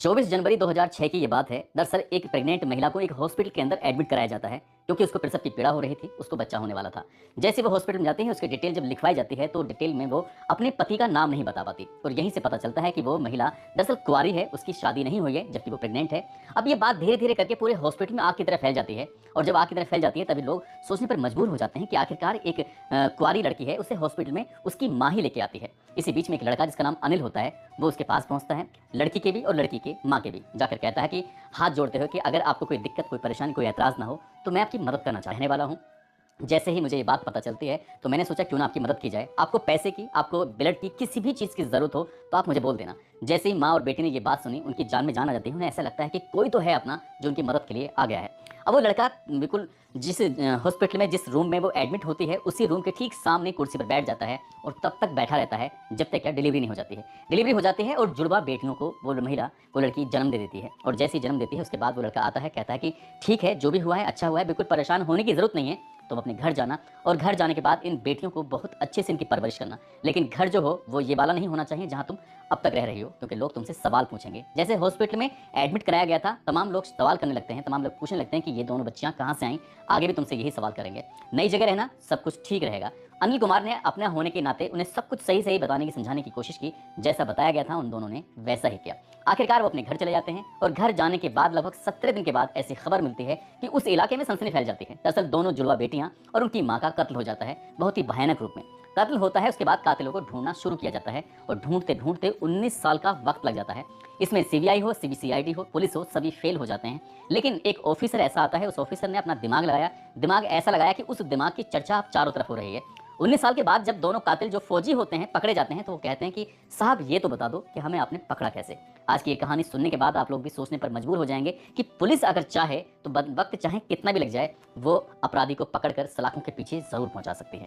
24 जनवरी 2006 की ये बात है। दरअसल एक प्रेग्नेंट महिला को एक हॉस्पिटल के अंदर एडमिट कराया जाता है क्योंकि उसको प्रसव की पीड़ा हो रही थी, उसको बच्चा होने वाला था। जैसे वो हॉस्पिटल में जाते हैं, उसकी डिटेल जब लिखवाई जाती है तो डिटेल में वो अपने पति का नाम नहीं बता पाती और यहीं से पता चलता है कि वो महिला दरअसल कुंवारी है, उसकी शादी नहीं हुई है जबकि वो प्रेग्नेंट है। अब ये बात धीरे धीरे करके पूरे हॉस्पिटल में आग की तरह फैल जाती है और जब आग की तरह फैल जाती है तभी लोग सोचने पर मजबूर हो जाते हैं कि आखिरकार एक कुंवारी लड़की है, उसे हॉस्पिटल में उसकी माँ ही लेके आती है। इसी बीच में एक लड़का जिसका नाम अनिल होता है वो उसके पास पहुंचता है, लड़की के भी और लड़की के माँ के भी, जाकर कहता है कि हाथ जोड़ते हुए कि अगर आपको कोई दिक्कत, कोई परेशानी, कोई ऐतराज़ ना हो तो मैं आपकी मदद करना चाहने वाला हूँ। जैसे ही मुझे ये बात पता चलती है तो मैंने सोचा क्यों ना आपकी मदद की जाए। आपको पैसे की, आपको ब्लड की, किसी भी चीज़ की ज़रूरत हो तो आप मुझे बोल देना। जैसे ही माँ और बेटी ने ये बात सुनी, उनकी जान में जान आ जाती है। उन्हें ऐसा लगता है कि कोई तो है अपना जो उनकी मदद के लिए आ गया है। अब वो लड़का बिल्कुल जिस हॉस्पिटल में, जिस रूम में वो एडमिट होती है, उसी रूम के ठीक सामने कुर्सी पर बैठ जाता है और तब तक बैठा रहता है जब तक क्या डिलीवरी नहीं हो जाती है। डिलीवरी हो जाती है और जुड़वा बेटियों को वो महिला, वो लड़की जन्म दे देती है। और जैसे ही जन्म देती है उसके बाद वो लड़का आता है, कहता है कि ठीक है, जो भी हुआ है अच्छा हुआ है, बिल्कुल परेशान होने की ज़रूरत नहीं है, तुम अपने घर जाना और घर जाने के बाद इन बेटियों को बहुत अच्छे से इनकी परवरिश करना। लेकिन घर जो हो वो ये वाला नहीं होना चाहिए जहाँ तुम अब तक रह रही हो, क्योंकि लोग तुमसे सवाल पूछेंगे। जैसे हॉस्पिटल में एडमिट कराया गया था, तमाम लोग सवाल करने लगते हैं, तमाम लोग पूछने लगते हैं कि ये दोनों बच्चियाँ कहाँ से आईं, आगे भी तुमसे यही सवाल करेंगे। नई जगह रहना, सब कुछ ठीक रहेगा। अनिल कुमार ने अपना होने के नाते उन्हें सब कुछ सही सही बताने की, समझाने की कोशिश की। जैसा बताया गया था उन दोनों ने वैसा ही किया। आखिरकार वो अपने घर चले जाते हैं और घर जाने के बाद लगभग 17 दिन के बाद ऐसी खबर मिलती है कि उस इलाके में सनसनी फैल जाती है। दरअसल दोनों जुड़वा बेटियां और उनकी मां का कत्ल हो जाता है, बहुत ही भयानक रूप में कत्ल होता है। उसके बाद कातिलों को ढूंढना शुरू किया जाता है और ढूंढते ढूंढते 19 साल का वक्त लग जाता है। इसमें सीबीआई हो, सीबीसीआईडी हो, पुलिस हो, सभी फेल हो जाते हैं। लेकिन एक ऑफिसर ऐसा आता है, उस ऑफिसर ने अपना दिमाग लगाया, दिमाग ऐसा लगाया कि उस दिमाग की चर्चा अब चारों तरफ हो रही है। 19 साल के बाद जब दोनों कातिल जो फौजी होते हैं पकड़े जाते हैं तो वो कहते हैं कि साहब ये तो बता दो कि हमें आपने पकड़ा कैसे। आज की ये कहानी सुनने के बाद आप लोग भी सोचने पर मजबूर हो जाएंगे कि पुलिस अगर चाहे तो वक्त चाहे कितना भी लग जाए, वो अपराधी को पकड़कर सलाखों के पीछे जरूर पहुंचा सकती है।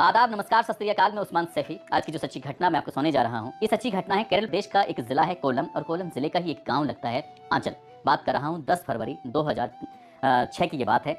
आदाब, नमस्कार, सत श्री अकाल। मैं उस्मान सैफी। आज की जो सच्ची घटना मैं आपको सुनाने जा रहा हूँ, ये सच्ची घटना है केरल प्रदेश का एक जिला है कोलम, और कोलम जिले का ही एक गाँव लगता है आंचल। बात कर रहा हूँ 10 फरवरी 2006 की ये बात है।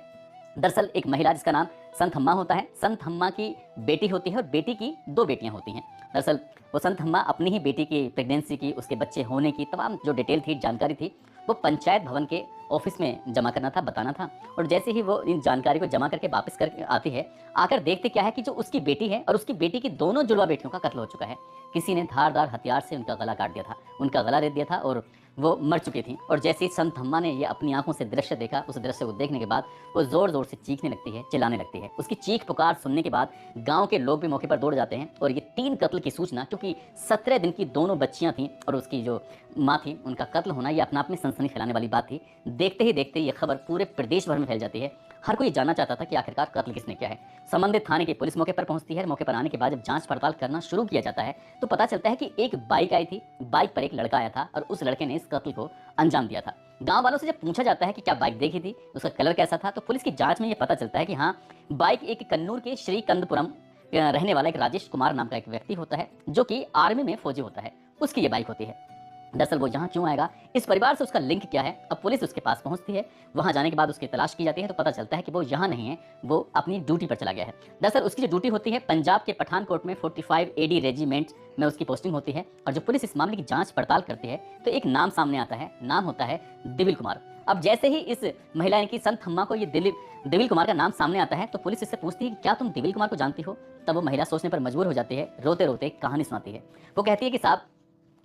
दरअसल एक महिला जिसका नाम संथम्मा होता है, संथम्मा की बेटी होती है और बेटी की 2 बेटियां होती हैं। दरअसल वो संथम्मा अपनी ही बेटी की प्रेगनेंसी की, उसके बच्चे होने की तमाम जो डिटेल थी, जानकारी थी, वो पंचायत भवन के ऑफिस में जमा करना था, बताना था। और जैसे ही वो इन जानकारी को जमा करके वापस करके आती है, आकर देखते क्या है कि जो उसकी बेटी है और उसकी बेटी की दोनों जुड़वा बेटियों का कत्ल हो चुका है। किसी ने धारदार हथियार से उनका गला काट दिया था, उनका गला रेत दिया था और वो मर चुकी थी। और जैसे ही संथम्मा ने ये अपनी आंखों से दृश्य देखा, उस दृश्य को देखने के बाद वो जोर जोर से चीखने लगती है, चिल्लाने लगती है। उसकी चीख पुकार सुनने के बाद गांव के लोग भी मौके पर दौड़ जाते हैं और ये 3 कत्ल की सूचना, क्योंकि 17 दिन की दोनों बच्चियां थीं और उसकी जो माँ थी, उनका कत्ल होना ये अपना आप में सनसनी फैलाने वाली बात थी। देखते ही देखते ये खबर पूरे प्रदेश भर में फैल जाती है। हर कोई जानना चाहता था कि आखिरकार कत्ल किसने किया है। संबंधित थाने की पुलिस मौके पर पहुंचती है। मौके पर आने के बाद जब जांच पड़ताल करना शुरू किया जाता है तो पता चलता है कि एक बाइक आई थी, बाइक पर एक लड़का आया था और उस लड़के ने इस कत्ल को अंजाम दिया था। गांव वालों से जब पूछा जाता है कि क्या बाइक देखी थी, उसका कलर कैसा था, तो पुलिस की जांच में यह पता चलता है कि हाँ, बाइक एक कन्नूर के श्रीकंदपुरम रहने वाला एक राजेश कुमार नाम का एक व्यक्ति होता है, जो कि आर्मी में फौजी होता है, उसकी ये बाइक होती है। दरअसल वो यहाँ क्यों आएगा, इस परिवार से उसका लिंक क्या है, अब पुलिस उसके पास पहुंचती है। वहां जाने के बाद उसकी तलाश की जाती है तो पता चलता है कि वो यहाँ नहीं है, वो अपनी ड्यूटी पर चला गया है। दरअसल उसकी जो ड्यूटी होती है पंजाब के पठानकोट में 45 AD रेजिमेंट में उसकी पोस्टिंग होती है। और जब पुलिस इस मामले की जांच पड़ताल करती है तो एक नाम सामने आता है, नाम होता है दिविल कुमार। अब जैसे ही इस महिला की संथम्मा को ये दिविल कुमार का नाम सामने आता है तो पुलिस इससे पूछती है कि क्या तुम दिविल कुमार को जानती हो। तब वो महिला सोचने पर मजबूर हो जाती है, रोते रोते कहानी सुनाती है। वो कहती है कि साहब,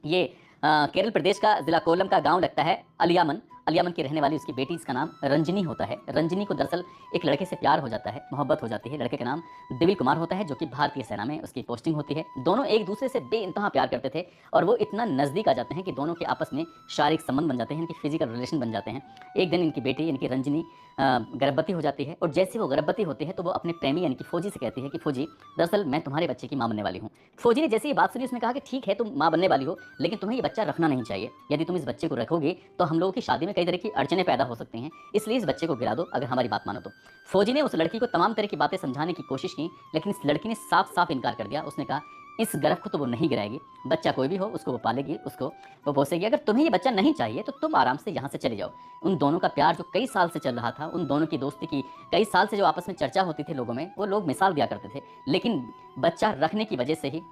ये केरल प्रदेश का जिला कोल्लम का गांव लगता है अलियामन। अलियामन की रहने वाली उसकी बेटी, इसका नाम रंजनी होता है। रंजनी को दरअसल एक लड़के से प्यार हो जाता है, मोहब्बत हो जाती है। लड़के का नाम दिविल कुमार होता है, जो कि भारतीय सेना में उसकी पोस्टिंग होती है। दोनों एक दूसरे से बेइंतहा प्यार करते थे और वो इतना नज़दीक आ जाते हैं कि दोनों के आपस में शारीरिक संबंध बन जाते हैं, इनकी फिजिकल रिलेशन बन जाते हैं। एक दिन इनकी बेटी यानी कि रंजनी गर्भवती हो जाती है और जैसे वो गर्भवती होती है तो वो अपने प्रेमी यानी कि फौजी से कहती है कि फौजी, दरअसल मैं तुम्हारे बच्चे की माँ बनने वाली हूँ। फौजी ने जैसे ये बात सुनी, उसने कहा कि ठीक है, तुम माँ बनने वाली हो, लेकिन तुम्हें ये बच्चा रखना नहीं चाहिए। यदि तुम इस बच्चे को रखोगे तो हम लोगों की शादी में कई तरह की अड़चनें पैदा हो सकती हैं, इसलिए इस बच्चे को गिरा दो, अगर हमारी बात मानो तो। फौजी ने उस लड़की को तमाम तरह की बातें समझाने की कोशिश की, लेकिन इस लड़की ने साफ साफ इनकार कर दिया। उसने कहा इस गर्भ को तो वो नहीं गिराएगी, बच्चा कोई भी हो उसको वो पालेगी, उसको वो पोसेगी। अगर तुम्हें ये बच्चा नहीं चाहिए तो तुम आराम से यहाँ से चले जाओ। उन दोनों का प्यार जो कई साल से चल रहा था, उन दोनों की दोस्ती की कई साल से जो आपस में चर्चा होती थी लोगों में, वो लोग मिसाल दिया करते थे। लेकिन बच्चा रखने की वजह से ही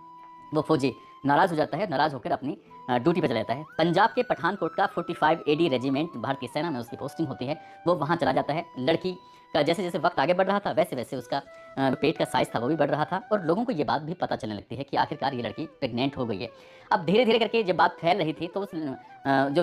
वो फौजी नाराज़ हो जाता है, नाराज़ होकर अपनी ड्यूटी पे चला जाता है। पंजाब के पठानकोट का 45 एडी रेजिमेंट भारतीय सेना में उसकी पोस्टिंग होती है, वो वहाँ चला जाता है। लड़की का जैसे-जैसे वक़्त आगे बढ़ रहा था, वैसे-वैसे उसका पेट का साइज़ था वो भी बढ़ रहा था और लोगों को ये बात भी पता चलने लगती है कि आखिरकार ये लड़की प्रेग्नेंट हो गई है। अब धीरे-धीरे करके जब बात फैल रही थी तो उस जो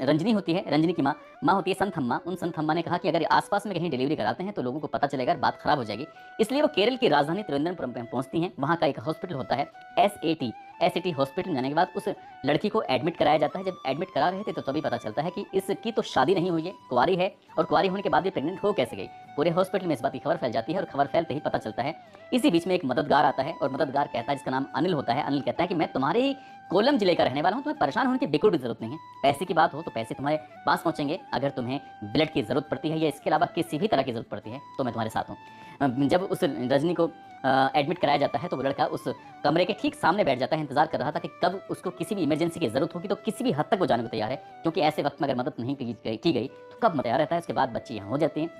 रंजनी होती है, रंजनी की माँ होती है संथम्मा, उन संथम्मा ने कहा कि अगर आस-पास में कहीं डिलीवरी कराते हैं तो लोगों को पता चलेगा और बात खराब हो जाएगी। इसलिए वो केरल की राजधानी त्रिवेंद्रपुरम में पहुँचती हैं, वहाँ का एक हॉस्पिटल होता है एसएटी हॉस्पिटल जाने के बाद उस लड़की को एडमिट कराया जाता है। जब एडमिट करा रहे थे तो तभी पता चलता है कि इसकी तो शादी नहीं हुई है, कुंवारी है और कुंवारी होने के बाद भी प्रेग्नेंट हो कैसे गई। पूरे हॉस्पिटल में इस बात की खबर फैल जाती है और खबर फैलते ही पता चलता है। इसी बीच में एक मददगार आता है और मददगार कहता है, जिसका नाम अनिल होता है, अनिल कहता है कि मैं तुम्हारे ही कोल्लम जिले का रहने वाला हूँ, तुम्हें परेशान होने की बिल्कुल भी जरूरत नहीं है। पैसे की बात हो तो पैसे तुम्हारे पास पहुंचेंगे, अगर तुम्हें ब्लड की जरूरत पड़ती है या इसके अलावा किसी भी तरह की जरूरत पड़ती है तो मैं तुम्हारे साथ हूँ। जब उस रजनी को एडमिट कराया जाता है तो वो लड़का उस कमरे के ठीक सामने बैठ जाता है, इंतजार कर रहा था कि कब उसको किसी भी इमरजेंसी की जरूरत होगी तो किसी भी हद तक वो जाने को तैयार है, क्योंकि ऐसे वक्त में अगर मदद नहीं की गई तो कब तैयार रहता है। उसके बाद बच्ची यहाँ हो जाती हैं,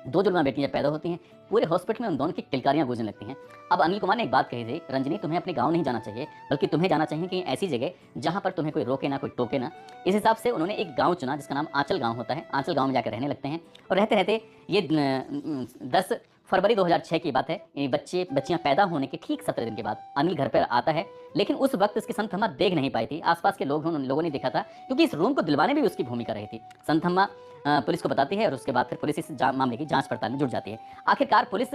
दो जुड़वा बेटियां जब पैदा होती हैं, पूरे हॉस्पिटल में उन दोनों की किलकारियां गूंजने लगती हैं। अब अनिल कुमार ने एक बात कही थी, रंजनी तुम्हें अपने गांव नहीं जाना चाहिए, बल्कि तुम्हें जाना चाहिए कहीं ऐसी जगह जहां पर तुम्हें कोई रोके ना, कोई टोके ना। इस हिसाब से उन्होंने एक गांव चुना जिसका नाम आंचल गांव होता है। आंचल गांव में जाकर रहने लगते हैं और रहते रहते ये 10 फरवरी 2006 की बात है, ये बच्चियां पैदा होने के ठीक 17 दिन के बाद अनिल घर पर आता है, लेकिन उस वक्त इसकी संथम्मा देख नहीं पाई थी। आसपास के लोगों ने देखा था, क्योंकि इस रूम को दिलवाने में भी उसकी भूमिका रही थी। संथम्मा पुलिस को बताती है और उसके बाद फिर पुलिस इस मामले की जांच पड़ताल में जुट जाती है। आखिरकार पुलिस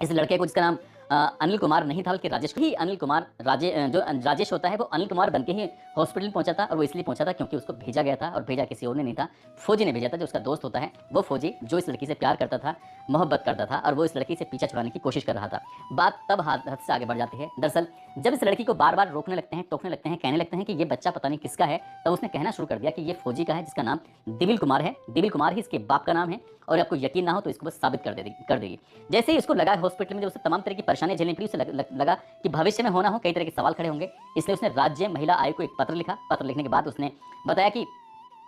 इस लड़के को, जिसका नाम अनिल कुमार नहीं था बल्कि राजेश ही, अनिल कुमार जो राजेश होता है वो अनिल कुमार बनके ही हॉस्पिटल पहुंचा था, और वो इसलिए पहुंचा था क्योंकि उसको भेजा गया था और भेजा किसी और ने नहीं था, फौजी ने भेजा था। जो उसका दोस्त होता है वो फौजी जो इस लड़की से प्यार करता था, मोहब्बत करता था और वो इस लड़की से पीछा छुड़ाने की कोशिश कर रहा था। बात तब हद से आगे बढ़ जाती है। दरअसल जब इस लड़की को बार बार रोकने लगते हैं, टोकने लगते हैं, कहने लगते हैं कि ये बच्चा पता नहीं किसका है, तब उसने कहना शुरू कर दिया कि ये फौजी का है, जिसका नाम दिविल कुमार है। दिविल कुमार ही इसके बाप का नाम है और आपको यकीन ना हो तो इसको बस साबित कर देगी। जैसे ही इसको लगा हॉस्पिटल में जब उसे तमाम तरह की परेशानियां झेलनी पड़ी, उसे लगा कि भविष्य में होना हो कई तरह के सवाल खड़े होंगे, इसलिए उसने राज्य महिला आयोग को एक पत्र लिखा। पत्र लिखने के बाद उसने बताया कि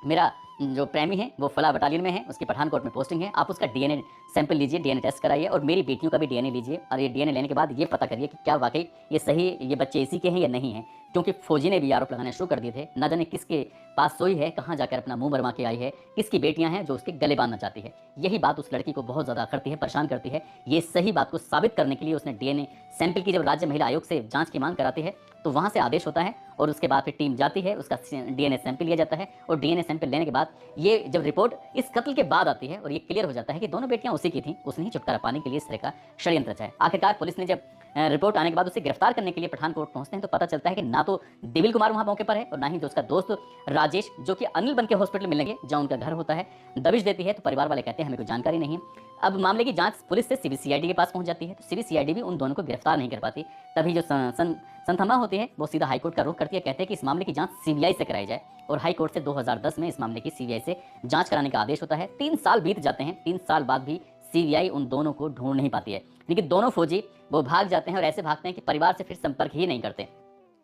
मेरा जो प्रेमी है वो फला बटालियन में है, उसकी पठानकोट में पोस्टिंग है, आप उसका डीएनए सैंपल लीजिए, डीएनए टेस्ट कराइए और मेरी बेटियों का भी डीएनए लीजिए, और ये डीएनए लेने के बाद ये पता करिए कि क्या वाकई ये सही ये बच्चे इसी के हैं या नहीं हैं। क्योंकि फौजी ने भी आरोप लगाने शुरू कर दिए थे, न जाने किसके पास सोई है, कहाँ जाकर अपना मुंह भरमा के आई है, किसकी बेटियां हैं जो उसके गले बांधना चाहती है। यही बात उस लड़की को बहुत ज़्यादा अखरती है, परेशान करती है। ये सही बात को साबित करने के लिए उसने डीएनए सैंपल की जब राज्य महिला आयोग से जांच की मांग कराती है तो वहाँ से आदेश होता है और उसके बाद फिर टीम जाती है, उसका डीएनए सैंपल लिया जाता है और डीएनए सैंपल लेने के बाद ये जब रिपोर्ट इस कत्ल के बाद आती है और ये क्लियर हो जाता है कि दोनों बेटियां उसी की थीं, उसने ही छुटकारा पाने के लिए इस तरह का षड्यंत्र रचा है। आखिरकार पुलिस ने जब रिपोर्ट आने के बाद उसे गिरफ्तार करने के लिए पठानकोट पहुंचते हैं तो पता चलता है कि ना तो दिविल कुमार वहां मौके पर है और ना ही जो उसका दोस्त राजेश, जो कि अनिल बन के हॉस्पिटल मिलने गए जहां उनका घर होता है, दबिश देती है। तो परिवार वाले कहते हैं हमें कोई जानकारी नहीं है। अब मामले की जांच पुलिस से सीबीसीआईडी के पास पहुंच जाती है, तो सीबीसीआईडी भी उन दोनों को गिरफ्तार नहीं कर पाती। तभी जो संथमा होती है वो सीधा हाईकोर्ट का रुख करती है, कहते हैं कि इस मामले की जांच सीबीआई से कराई जाए, और हाईकोर्ट से 2010 में इस मामले की सीबीआई से जांच कराने का आदेश होता है। 3 साल बीत जाते हैं, 3 साल बाद भी सीबीआई उन दोनों को ढूंढ नहीं पाती है, लेकिन दोनों फौजी वो भाग जाते हैं और ऐसे भागते हैं कि परिवार से फिर संपर्क ही नहीं करते।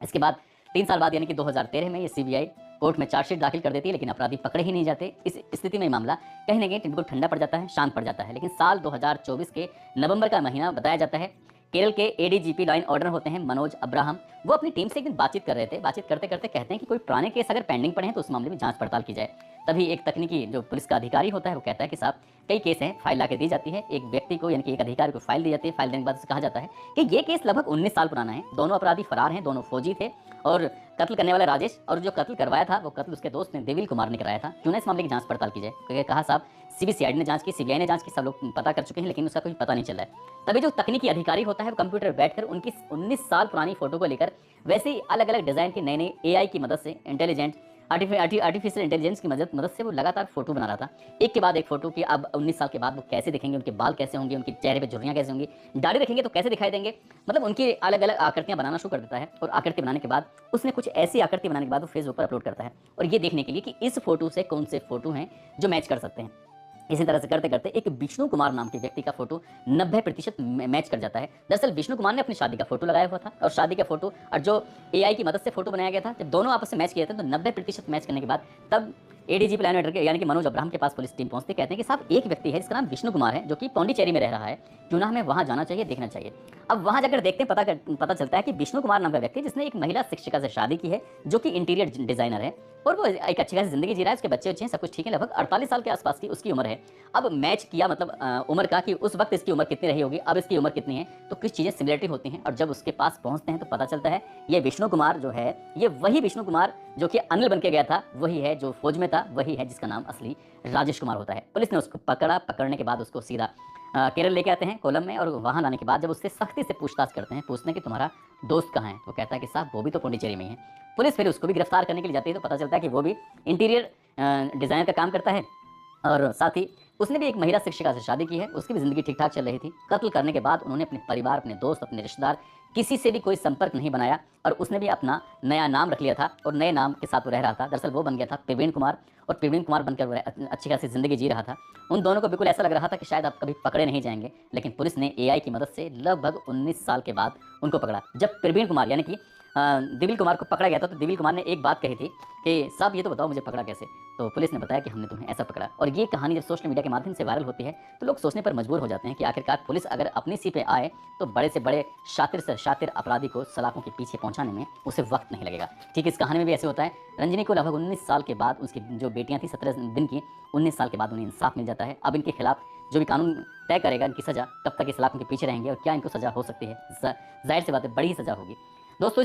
इसके बाद 3 साल बाद यानी कि 2013 में ये सीबीआई कोर्ट में चार्जशीट दाखिल कर देती है, लेकिन अपराधी पकड़े ही नहीं जाते। इस स्थिति में मामला कहीं ना कहीं बिल्कुल ठंडा पड़ जाता है, शांत पड़ जाता है। लेकिन साल 2024 के नवंबर का महीना बताया जाता है। केरल के एडीजीपी लाइन ऑर्डर होते हैं मनोज अब्राहम, वो अपनी टीम से एक दिन बातचीत कर रहे थे। बातचीत करते करते कहते हैं कि कोई पुराने केस अगर पेंडिंग पड़े हैं तो उस मामले में जांच पड़ताल की जाए। तभी एक तकनीकी जो पुलिस का अधिकारी होता है वो कहता है कि साहब कई केस हैं, फाइल ला के दी जाती है एक व्यक्ति को, यानी कि एक अधिकारी को फाइल दी जाती है। फाइल देने के बाद उसे कहा जाता है कि ये केस लगभग 19 साल पुराना है, दोनों अपराधी फरार हैं, दोनों फौजी थे, और कत्ल करने वाला राजेश और जो कत्ल करवाया था वो कत्ल उसके दोस्त ने दिविल कुमार ने कराया था। क्यों ना इस मामले की जांच पड़ताल की जाए। क्योंकि कहा साहब सीबीसीआईडी ने जांच की, सीबीआई ने जांच की, सब लोग पता कर चुके हैं, लेकिन उसका कोई पता नहीं चल रहा है। तभी जो तकनीकी अधिकारी होता है वो कंप्यूटर बैठकर उनकी 19 साल पुरानी फोटो को लेकर वैसे ही अलग अलग डिजाइन के नए नए एआई की मदद से, इंटेलिजेंट आर्टिफिशियल इंटेलिजेंस की मदद से वो लगातार फोटो बना रहा था, एक के बाद एक फोटो की। अब 19 साल के बाद वो कैसे दिखेंगे, उनके बाल कैसे होंगे, उनके चेहरे पे झुर्रियां कैसे होंगी, दाढ़ी रखेंगे तो कैसे दिखाई देंगे, मतलब उनकी अलग अलग आकृतियां बनाना शुरू कर देता है। और आकृति बनाने के बाद उसने कुछ ऐसी आकृति बनाने के बाद वो फेसबुक पर अपलोड करता है, और ये देखने के लिए कि इस फोटो से कौन से फोटो हैं जो मैच कर सकते हैं। इसी तरह से करते करते एक विष्णु कुमार नाम के व्यक्ति का फोटो 90% मैच कर जाता है। दरअसल विष्णु कुमार ने अपनी शादी का फोटो लगाया हुआ था, और शादी का फोटो और जो एआई की मदद से फोटो बनाया गया था, जब दोनों आपस में मैच किए थे तो 90% मैच करने के बाद तब एडीजी प्लान राइटर के यानी कि मनोज अब्राहम के पास पुलिस टीम पहुंचती, कहते हैं कि साहब एक व्यक्ति है जिसका नाम विष्णु कुमार है, जो कि पौंडीचेरी में रह रहा है, क्यों ना हमें वहां जाना चाहिए, देखना चाहिए। अब वहां जाकर देखते हैं, पता चलता है कि विष्णु कुमार नाम का व्यक्ति जिसने एक महिला शिक्षिका से शादी की है, जो कि इंटीरियर डिजाइनर है, और वो एक अच्छी खासी जिंदगी जी रहा है, उसके बच्चे अच्छे हैं, सब कुछ ठीक है, लगभग 48 साल के आसपास की उसकी उम्र है। अब मैच किया मतलब उम्र का कि उस वक्त इसकी उम्र कितनी रही होगी, अब इसकी उम्र कितनी है, तो कुछ चीज़ें सिमिलरिटी होती हैं। और जब उसके पास पहुंचते हैं तो पता चलता है ये विष्णु कुमार जो है, ये वही विष्णु कुमार जो कि अनिल बन के गया था, वही है जो फौज में था, वही है जिसका नाम असली राजेश कुमार होता है। पुलिस ने उसको पकड़ा, पकड़ने के बाद उसको सीधा केरल लेके आते हैं, कोलम में, और वहाँ लाने के बाद जब उससे सख्ती से पूछताछ करते हैं, पूछते हैं कि तुम्हारा दोस्त कहाँ है, वो कहता है कि साहब वो भी तो पौंडीचेरी में ही है। पुलिस फिर उसको भी गिरफ्तार करने के लिए जाती है, तो पता चलता है कि वो भी इंटीरियर डिज़ाइनर का काम करता है, और साथ ही उसने भी एक महिला शिक्षिका से शादी की है, उसकी भी ज़िंदगी ठीक-ठाक चल रही थी। कत्ल करने के बाद उन्होंने अपने परिवार, अपने दोस्त, अपने रिश्तेदार, किसी से भी कोई संपर्क नहीं बनाया, और उसने भी अपना नया नाम रख लिया था, और नए नाम के साथ वो रह रहा था। दरअसल वो बन गया था प्रवीण कुमार, और प्रवीण कुमार बनकर वो अच्छी खासी ज़िंदगी जी रहा था। उन दोनों को बिल्कुल ऐसा लग रहा था कि शायद अब कभी पकड़े नहीं जाएंगे, लेकिन पुलिस ने एआई की मदद से लगभग 19 साल के बाद उनको पकड़ा। जब प्रवीण कुमार यानी कि दिविल कुमार को पकड़ा गया था, तो दिविल कुमार ने एक बात कही थी कि साहब ये तो बताओ मुझे पकड़ा कैसे? तो पुलिस ने बताया कि हमने तुम्हें ऐसा पकड़ा। और ये कहानी जब सोशल मीडिया के माध्यम से वायरल होती है, तो लोग सोचने पर मजबूर हो जाते हैं कि आखिरकार पुलिस अगर अपनी सी पे आए तो बड़े से बड़े शातिर से शातिर अपराधी को सलाखों के पीछे पहुंचाने में उसे वक्त नहीं लगेगा। ठीक इस कहानी में भी ऐसे होता है। रंजनी को लगभग 19 साल के बाद, उसकी जो बेटियां थी 17 दिन की, 19 साल के बाद उन्हें इंसाफ मिल जाता है। अब इनके खिलाफ जो भी कानून तय करेगा इनकी सजा, कब तक ये सलाखों के पीछे रहेंगे और क्या इनको सजा हो सकती है, जाहिर सी बात है बड़ी ही सजा होगी। दोस्तों,